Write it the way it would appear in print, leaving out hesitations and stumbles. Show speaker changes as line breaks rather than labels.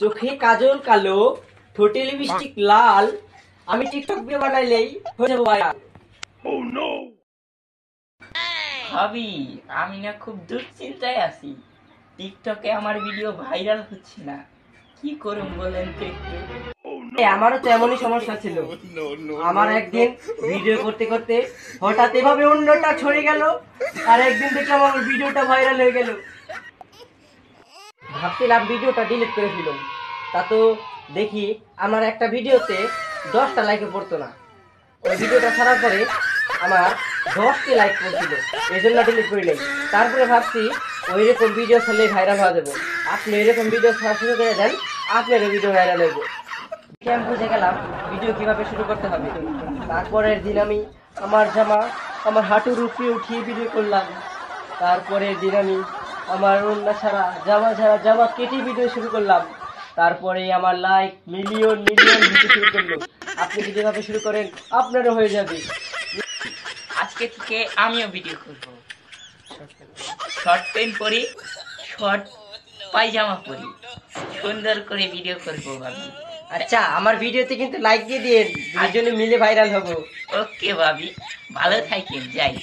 চোখে কাজল কালো, ঠোঁটে লিপস্টিক লাল, আমি টিকটক ভিডিও বানাইলেই হয়ে যাবো ভাইরাল।
ভাবি, আমি না খুব দুশ্চিন্তায় আছি। টিকটকে আমার ভিডিও ভাইরাল হচ্ছে না, কি করুম বলেন তো একটু।
আমারও তো এমনই সমস্যা ছিল। আমার একদিন ভিডিও করতে করতে হঠাৎ এভাবে অন্যটা ছড়ে গেল, আর একদিন দেখলাম আমার ভিডিওটা ভাইরাল হয়ে গেল। ভাবছিলাম ভিডিওটা ডিলিট করে ফেলুম, তা তো দেখি আমার একটা ভিডিওতে 10টা লাইকে পড়তো না। ওই ভিডিওটা ছাড়ার পরে আমার 10টি লাইক পড়ছিল, এই জন্য ডিলিট করি নাই। তারপরে ভাবছি ওই রকম ভিডিও ছাড়লে ভাইরাল হওয়া যাবো। আপনি এরকম ভিডিও ছাড়া শুরু করে দেন, আপনারও ভিডিও ভাইরাল হইব। আমি বুঝে গেলাম ভিডিও কিভাবে শুরু করতে হবে। তারপরের দিন আমি আমার জামা আমার হাঁটুর উপরে উঠিয়ে ভিডিও করলাম। তারপরের দিন আমি আমার ওড়না ছাড়া জামা কেটে ভিডিও শুরু করলাম। তারপরে আমার লাইক মিলিয়ন মিলিয়ন ভিডিও শুরু করলো। আপনি যদি এভাবে শুরু করেন আপনারও হয়ে যাবে।
আজকে থেকে আমিও ভিডিও করব। শর্ট প্যান্ট পরি, শর্ট পায়জামা পরি, সুন্দর করে ভিডিও করবো ভাবি।
আচ্ছা, আমার ভিডিওতে কিন্তু লাইক দিয়ে দিন, দুজনে মিলে ভাইরাল হবো।
ওকে ভাবি, ভালো থাকেন, যাই।